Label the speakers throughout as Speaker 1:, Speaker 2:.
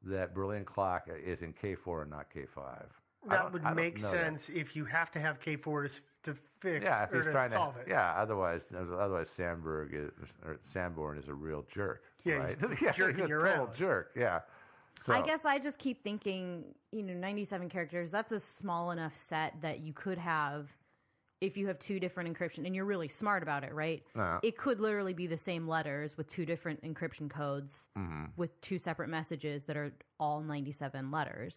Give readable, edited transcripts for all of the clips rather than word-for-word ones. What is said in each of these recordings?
Speaker 1: that Berlin clock is in K4 and not K5.
Speaker 2: That would make sense if you have to have K4 to fix
Speaker 1: if
Speaker 2: or
Speaker 1: he's
Speaker 2: to
Speaker 1: trying
Speaker 2: solve
Speaker 1: to,
Speaker 2: it.
Speaker 1: Yeah, otherwise Sanborn is a real jerk.
Speaker 2: Yeah,
Speaker 1: right?
Speaker 2: he's jerking
Speaker 1: he's
Speaker 2: you
Speaker 1: a total
Speaker 2: around.
Speaker 1: jerk. Yeah. So,
Speaker 3: I guess I just keep thinking, 97 characters, that's a small enough set that you could have, if you have two different encryption, and you're really smart about it, right? It could literally be the same letters with two different encryption codes with two separate messages that are all 97 letters.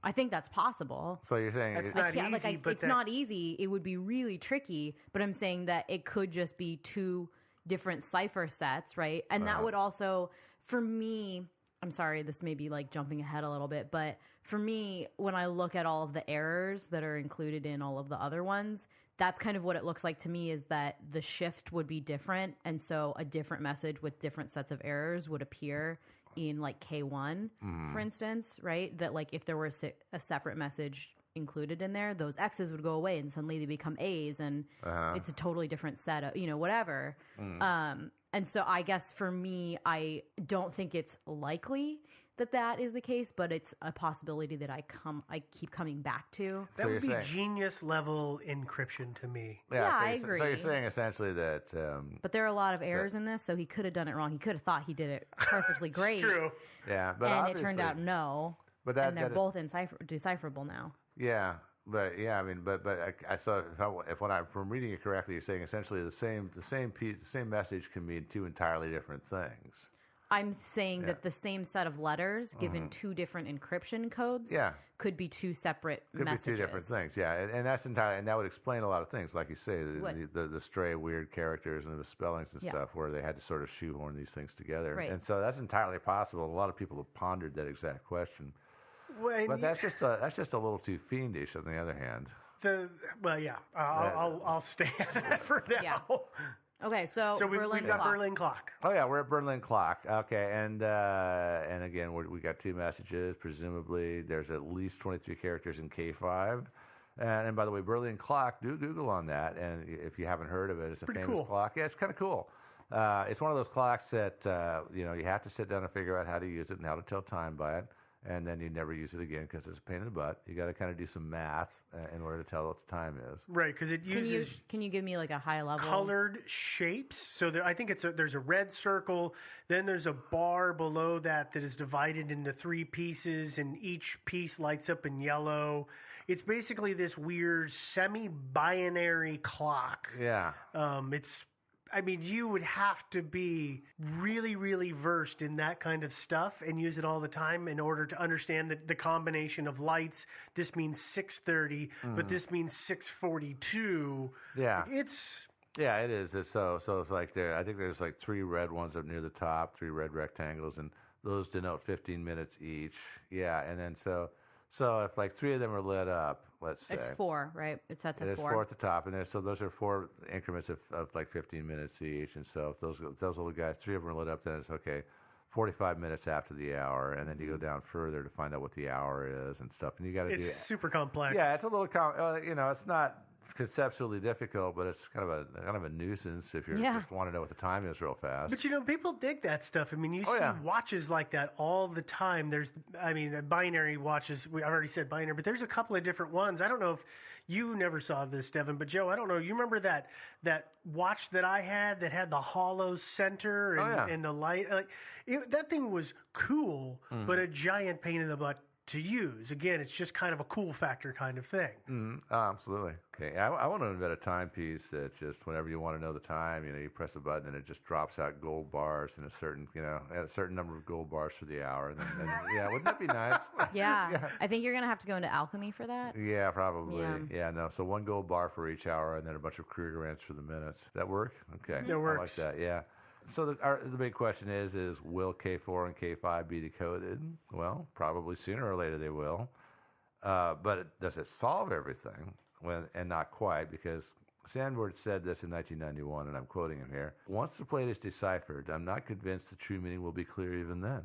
Speaker 3: I think that's possible.
Speaker 1: So you're saying
Speaker 2: That's not easy, but
Speaker 3: it's not easy. It would be really tricky, but I'm saying that it could just be two different cipher sets, right? And that would also, for me, I'm sorry, this may be like jumping ahead a little bit, but for me, when I look at all of the errors that are included in all of the other ones, that's kind of what it looks like to me, is that the shift would be different. And so a different message with different sets of errors would appear in like K1, for instance, right? That like if there were a separate message included in there, those X's would go away and suddenly they become A's, and it's a totally different set of, whatever. And so I guess for me, I don't think it's likely that is the case, but it's a possibility that I keep coming back to.
Speaker 2: That would be genius level encryption to me.
Speaker 3: Yeah, I agree.
Speaker 1: So you're saying essentially that...
Speaker 3: but there are a lot of errors in this, so he could have done it wrong. He could have thought he did it perfectly great.
Speaker 2: True.
Speaker 1: Yeah, but
Speaker 3: and it turned out no.
Speaker 1: But
Speaker 3: and they're both decipherable now.
Speaker 1: Yeah. But yeah, I mean, but I saw if when I'm reading it correctly, you're saying essentially the same piece, the same message can mean two entirely different things.
Speaker 3: I'm saying that the same set of letters given two different encryption codes could be two separate messages.
Speaker 1: Could be two different things, and that's entirely, and that would explain a lot of things, like you say, the stray weird characters and the spellings and stuff, where they had to sort of shoehorn these things together.
Speaker 3: Right.
Speaker 1: And so that's entirely possible. A lot of people have pondered that exact question.
Speaker 2: Well,
Speaker 1: but that's just a little too fiendish. On the other hand,
Speaker 2: I'll stay at that for now.
Speaker 3: Yeah. Okay, so
Speaker 2: we've got Berlin clock.
Speaker 1: Oh yeah, we're at Berlin clock. Okay, and again we got two messages. Presumably, there's at least 23 characters in K5. And by the way, Berlin clock. Do Google on that, and if you haven't heard of it, it's a famous
Speaker 2: cool
Speaker 1: clock. Yeah, it's kind of cool. It's one of those clocks that you have to sit down and figure out how to use it and how to tell time by it. And then you never use it again because it's a pain in the butt. You got to kind of do some math in order to tell what the time is.
Speaker 2: Right, because it uses.
Speaker 3: Can you give me like a high level
Speaker 2: colored shapes? So I think there's a red circle. Then there's a bar below that is divided into three pieces, and each piece lights up in yellow. It's basically this weird semi-binary clock.
Speaker 1: Yeah.
Speaker 2: You would have to be really, really versed in that kind of stuff and use it all the time in order to understand the combination of lights. This means 6:30, but this means 6:42.
Speaker 1: Yeah.
Speaker 2: It
Speaker 1: is. So it's like I think there's like three red ones up near the top, three red rectangles, and those denote 15 minutes each. Yeah, and then so if like three of them are lit up, let's say.
Speaker 3: It's four, right? It's at
Speaker 1: There's
Speaker 3: four.
Speaker 1: Four at the top, and so those are four increments of like 15 minutes each. And so if those little guys, three of them are lit up, then it's okay, 45 minutes after the hour, and then you go down further to find out what the hour is and stuff. And you got to do it.
Speaker 2: It's super complex.
Speaker 1: Yeah, it's a little it's not conceptually difficult, but it's kind of a nuisance if you just want to know what the time is real fast.
Speaker 2: But people dig that stuff. I mean, you see watches like that all the time. The binary watches. I've already said binary, but there's a couple of different ones. I don't know if you never saw this, Devin, but Joe, I don't know. You remember that watch that I had that had the hollow center and the light? That thing was cool, but a giant pain in the butt to use. Again, it's just kind of a cool factor kind of thing.
Speaker 1: Absolutely. Okay, I want to invent a timepiece that just whenever you want to know the time, you press a button and it just drops out gold bars and a certain number of gold bars for the hour. And then, wouldn't that be nice?
Speaker 3: Yeah. I think you're going to have to go into alchemy for that.
Speaker 1: Yeah, probably. Yeah, no. So one gold bar for each hour and then a bunch of Krugerrands for the minutes. Does that work? Okay.
Speaker 2: That works.
Speaker 1: I like that, yeah. So the big question is will K4 and K5 be decoded? Well, probably sooner or later they will. But does it solve everything? Well, and not quite, because Sanborn said this in 1991, and I'm quoting him here. Once the plate is deciphered, I'm not convinced the true meaning will be clear even then.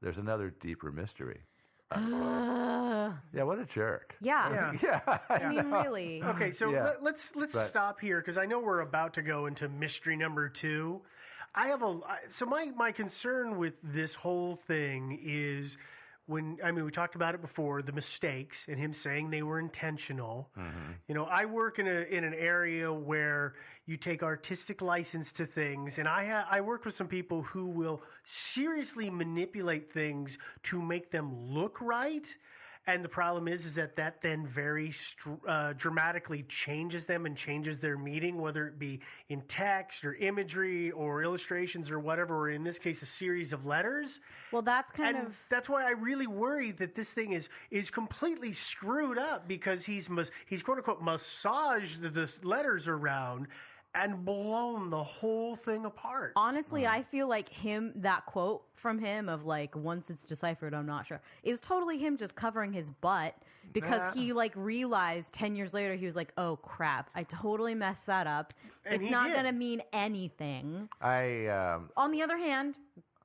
Speaker 1: There's another deeper mystery. Yeah, what a jerk.
Speaker 3: Yeah. I mean, really.
Speaker 2: Okay, so let's stop here, because I know we're about to go into mystery number 2. My concern with this whole thing is we talked about it before, the mistakes and him saying they were intentional. I work in an area where you take artistic license to things, and I work with some people who will seriously manipulate things to make them look right. And the problem is that then very dramatically changes them and changes their meaning, whether it be in text or imagery or illustrations or whatever, or in this case, a series of letters.
Speaker 3: Well, that's
Speaker 2: that's why I really worry that this thing is completely screwed up, because he's quote unquote massaged the letters around and blown the whole thing apart.
Speaker 3: Honestly, I feel like that quote from him of like, once it's deciphered, I'm not sure, is totally him just covering his butt, because he like realized 10 years later, he was like, oh crap, I totally messed that up. And it's not going to mean anything. On the other hand,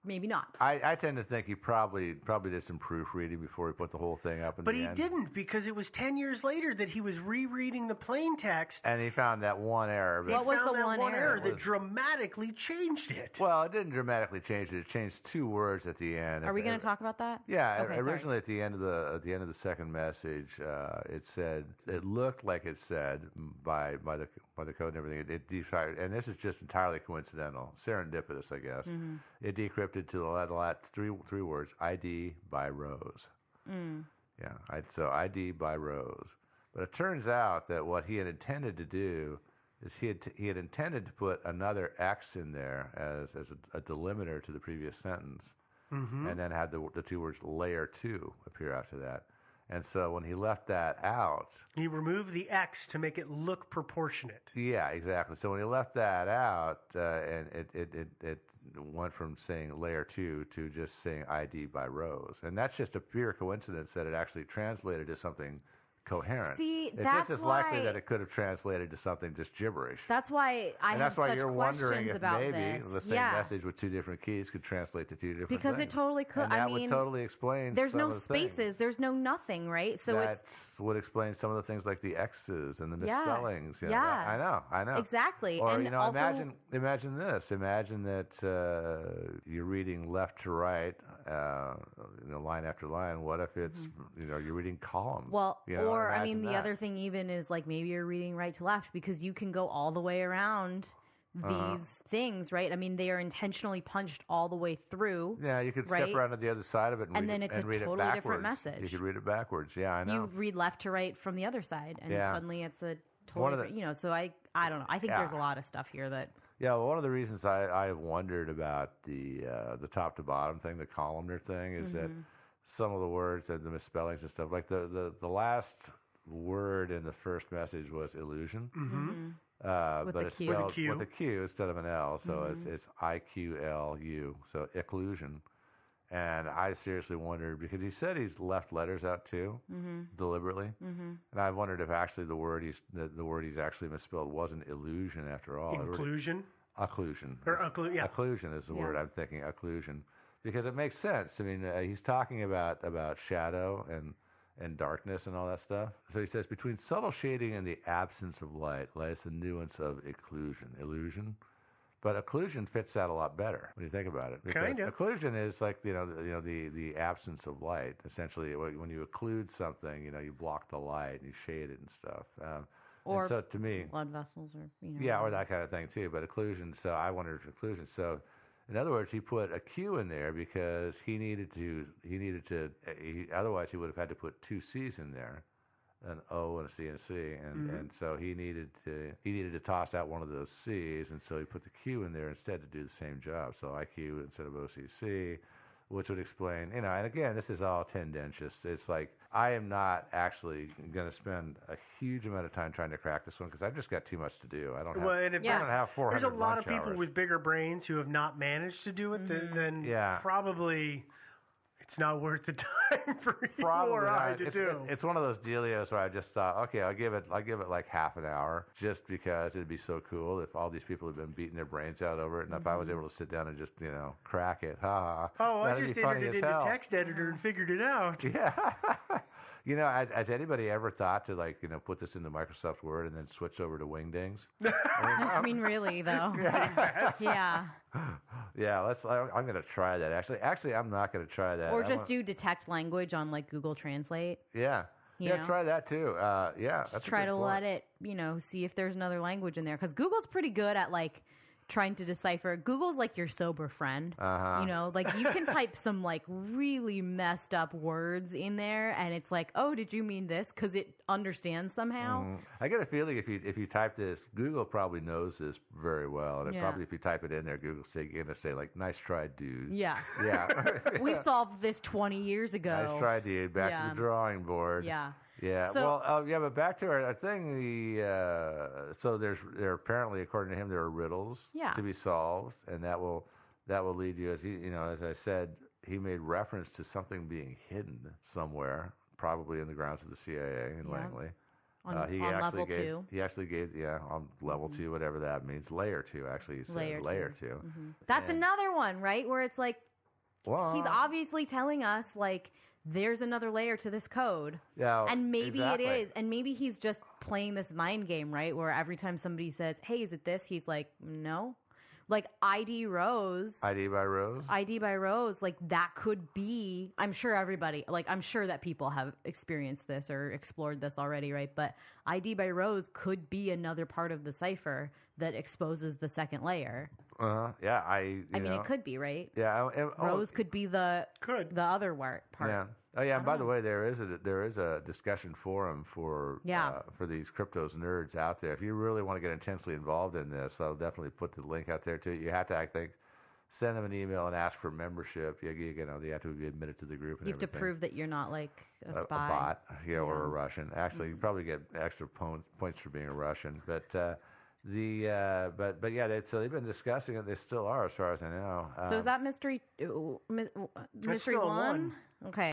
Speaker 3: maybe not.
Speaker 1: I tend to think he probably did some proofreading before he put the whole thing up in the end.
Speaker 2: But he didn't, because it was 10 years later that he was rereading the plain text.
Speaker 1: And he found that one error.
Speaker 3: What was the one error?
Speaker 2: That dramatically changed it.
Speaker 1: Well, it didn't dramatically change it. It changed 2 words at the end.
Speaker 3: Are we going to talk about that?
Speaker 1: Yeah.
Speaker 3: Okay,
Speaker 1: originally, at the end of the second message, it looked like it said by the code and everything. It decided, and this is just entirely coincidental, serendipitous, I guess. It decrypted to the last three words: ID by Rose. Yeah, so ID by Rose. But it turns out that what he had intended to do is he had intended to put another X in there as a delimiter to the previous sentence, and then had the 2 words layer 2 appear after that. And so when he left that out,
Speaker 2: he removed the X to make it look proportionate.
Speaker 1: Yeah, exactly. So when he left that out, and it went from saying layer 2 to just saying ID by Rose, and that's just a pure coincidence that it actually translated to something coherent.
Speaker 3: See,
Speaker 1: it's just as likely that it could have translated to something just gibberish.
Speaker 3: That's why
Speaker 1: that's why you're wondering if
Speaker 3: about
Speaker 1: maybe
Speaker 3: this.
Speaker 1: the same message with 2 different keys could translate to 2 different things.
Speaker 3: Because it totally could.
Speaker 1: And that would totally explain.
Speaker 3: There's
Speaker 1: some
Speaker 3: no
Speaker 1: of the
Speaker 3: spaces.
Speaker 1: Things.
Speaker 3: There's no nothing, right? So
Speaker 1: that would explain some of the things like the X's and the misspellings.
Speaker 3: Yeah.
Speaker 1: I know.
Speaker 3: Exactly.
Speaker 1: Or
Speaker 3: and also,
Speaker 1: imagine this. Imagine that you're reading left to right, line after line. What if it's you're reading columns?
Speaker 3: Well, or I mean, the other thing even is like maybe you're reading right to left, because you can go all the way around these things, right? I mean, they are intentionally punched all the way through.
Speaker 1: Yeah, you could step around to the other side of it and
Speaker 3: then it's a totally different message.
Speaker 1: You could read it backwards. Yeah, I know.
Speaker 3: You read left to right from the other side, and suddenly it's a totally different, so I don't know. I think there's a lot of stuff here that...
Speaker 1: Yeah, well, one of the reasons I wondered about the top to bottom thing, the columnar thing, is that some of the words and the misspellings and stuff, like the last word in the first message was illusion, but it's spelled with a Q instead of an L, so it's IQLU, so occlusion. And I seriously wondered, because he said he's left letters out too, deliberately, and I wondered if actually the word he's actually misspelled wasn't illusion after all.
Speaker 2: Inclusion?
Speaker 1: Occlusion.
Speaker 2: Occlusion
Speaker 1: is the word I'm thinking. Occlusion, because it makes sense. I mean, he's talking about shadow and darkness and all that stuff. So he says, between subtle shading and the absence of light lies the nuance of illusion. But occlusion fits that a lot better when you think about it.
Speaker 2: Kind of.
Speaker 1: Occlusion is like the absence of light. Essentially, when you occlude something, you block the light and you shade it and stuff.
Speaker 3: Or
Speaker 1: so to me,
Speaker 3: blood vessels, or
Speaker 1: or that kind of thing too. But occlusion. So I wondered if occlusion. So in other words, he put a Q in there because he needed to. Otherwise, he would have had to put 2 C's in there, an O and a C and a C, and so he needed to toss out one of those C's, and so he put the Q in there instead to do the same job. So IQ instead of OCC, which would explain, and again, this is all tendentious. It's like, I am not actually going to spend a huge amount of time trying to crack this one, because I've just got too much to do. I don't have 400
Speaker 2: There's a lot of people
Speaker 1: hours.
Speaker 2: with bigger brains who have not managed to do it, then probably it's not worth the time for you or I to do.
Speaker 1: It's one of those dealios where I just thought, okay, I'll give it like half an hour, just because it'd be so cool if all these people have been beating their brains out over it, and if I was able to sit down and just crack it,
Speaker 2: I just entered it into text editor and figured it out.
Speaker 1: Yeah. You know, has anybody ever thought to put this into Microsoft Word and then switch over to Wingdings?
Speaker 3: I mean, really though. Yeah.
Speaker 1: Yeah, I'm going to try that. Actually, I'm not going to try that.
Speaker 3: Or just do detect language on like Google Translate.
Speaker 1: Yeah. Try that too. That's
Speaker 3: just try to let it, see if there's another language in there. Because Google's pretty good at like trying to decipher. Google's like your sober friend. Like you can type some like really messed up words in there, and it's like, oh, did you mean this? Because it understands somehow.
Speaker 1: I get a feeling if you type this, Google probably knows this very well, and probably if you type it in there, Google's going to say like, "Nice try, dude."
Speaker 3: Yeah.
Speaker 1: Yeah.
Speaker 3: We solved this 20 years ago.
Speaker 1: Nice try, dude. Back to the drawing board.
Speaker 3: Yeah.
Speaker 1: Yeah.
Speaker 3: So,
Speaker 1: but back to our thing. So there apparently, according to him, there are riddles to be solved, and that will lead you, as I said, he made reference to something being hidden somewhere, probably in the grounds of the CIA in Langley.
Speaker 3: On level 2.
Speaker 1: He actually gave on level 2, whatever that means. Layer 2, actually. He said layer 2.
Speaker 3: Mm-hmm. That's another one, right? Where it's like, he's obviously telling us like, there's another layer to this code.
Speaker 1: Yeah,
Speaker 3: and maybe it is. And maybe he's just playing this mind game, right? Where every time somebody says, hey, is it this? He's like, no. Like ID by Rose.
Speaker 1: ID by Rose.
Speaker 3: Like that could be, I'm sure that people have experienced this or explored this already, right? But ID by Rose could be another part of the cipher that exposes the second layer.
Speaker 1: Yeah,
Speaker 3: I mean, it could be, right?
Speaker 1: Yeah,
Speaker 3: Rose could be the other part.
Speaker 1: Yeah. Oh yeah. And by the way, there is a discussion forum for these cryptos nerds out there. If you really want to get intensely involved in this, I'll definitely put the link out there too. You have to, I think, send them an email and ask for membership. You have to be admitted to the group. And
Speaker 3: you have to prove that you're not like a spy,
Speaker 1: a bot, or a Russian. Actually, you probably get extra points for being a Russian, but. So they've been discussing it. They still are, as far as I know.
Speaker 3: So is that mystery? Mystery one? Okay.